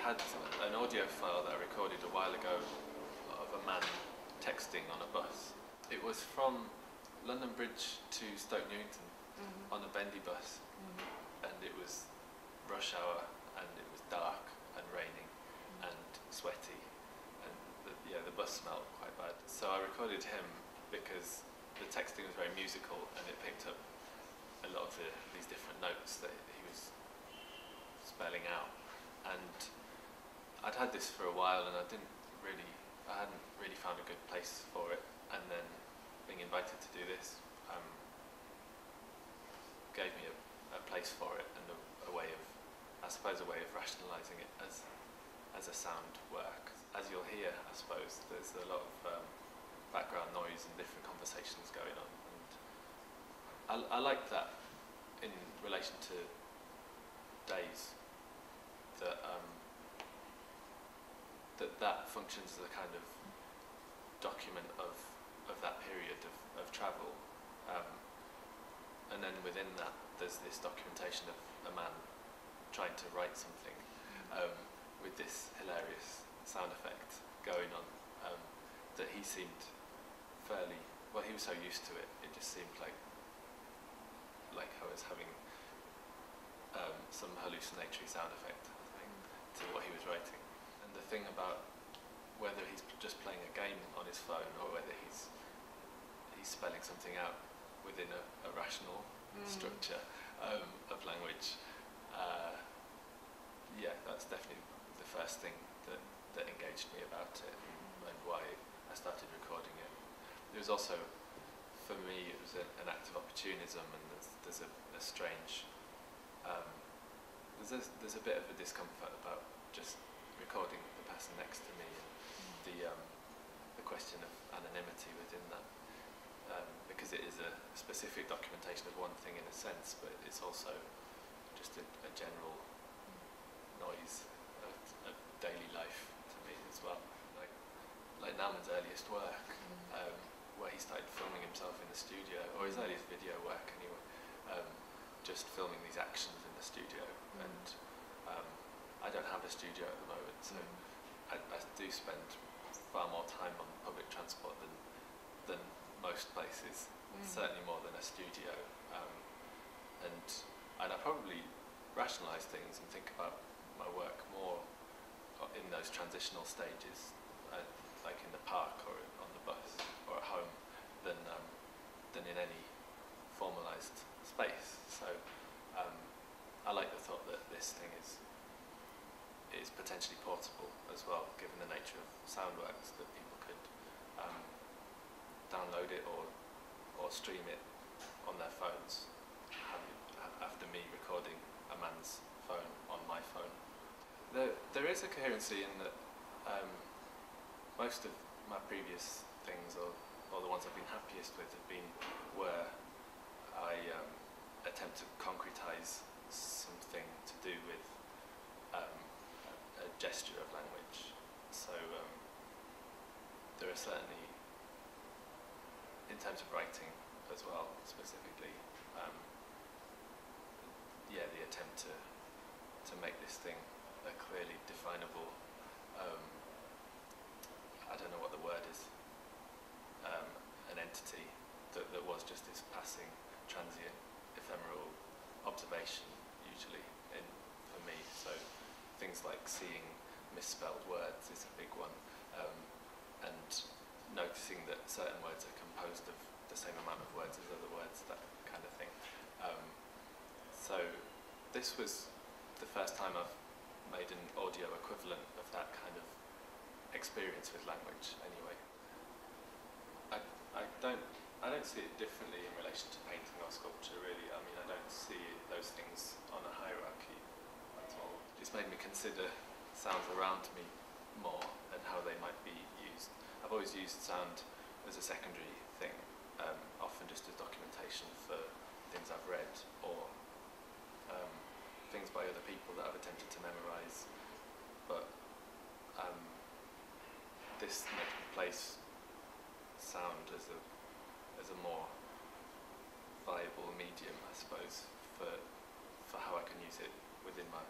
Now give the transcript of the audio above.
had an audio file that I recorded a while ago of a man texting on a bus. It was from London Bridge to Stoke Newington on a bendy bus, and it was rush hour, and it was dark and raining and sweaty, and the bus smelled quite bad. So I recorded him because the texting was very musical, and it picked up a lot of these different notes that he was spelling out. And I'd had this for a while, and I hadn't really found a good place for it. And then being invited to do this gave me a place for it, and a way of, I suppose, a way of rationalising it as a sound work. As you'll hear, I suppose, there's a lot of background noise and different conversations going on. And I like that in relation to Days, that functions as a kind of document of that period of travel, and then within that there's this documentation of a man trying to write something with this hilarious sound effect going on, that he seemed fairly, well, he was so used to it, it just seemed like I was having some hallucinatory sound effect, I think, to what he was writing. And the thing about whether he's just playing a game on his phone or whether he's spelling something out within a rational structure of language, that's definitely the first thing that engaged me about it, and why I started recording it. It was also, for me, it was an act of opportunism, and there's a strange, there's a bit of a discomfort about just recording the person next to me, and the question of anonymity within that, because it is a specific documentation of one thing in a sense, but it's also just a general noise of daily life to me as well. Like Nauman's earliest work, where he started filming himself in the studio, or his earliest video work anyway, just filming these actions in the studio. And I don't have a studio at the moment, so I do spend far more time on public transport than most places, certainly more than a studio. And I probably rationalise things and think about my work more in those transitional stages, like in the park or on the bus or at home, than in any formalised space. So I like the thought that this thing is potentially portable as well, given the nature of SOUNDWORKS, that people could download it or stream it on their phones, after me recording a man's phone on my phone. There is a coherency in that most of my previous things, or the ones I've been happiest with, have been where I attempt to concretise something to do with a gesture of language. So there are certainly, in terms of writing as well, specifically, the attempt to make this thing a clearly definable, I don't know what the word is, an entity that was just this passing, transient, ephemeral observation, usually, for me. So things like seeing misspelled words is a big one, and noticing that certain words are composed of the same amount of words as other words, that kind of thing. So this was the first time I've made an audio equivalent of that kind of experience with language, anyway. I don't see it differently in relation to painting or sculpture, really. I mean, I don't see those things on a hierarchy at all. It's made me consider sounds around me more and how they might be used. I've always used sound as a secondary thing, often just as documentation for things I've read, or things by other people that I've attempted to memorise. But this makes me place sound as a more viable medium, I suppose, for how I can use it within my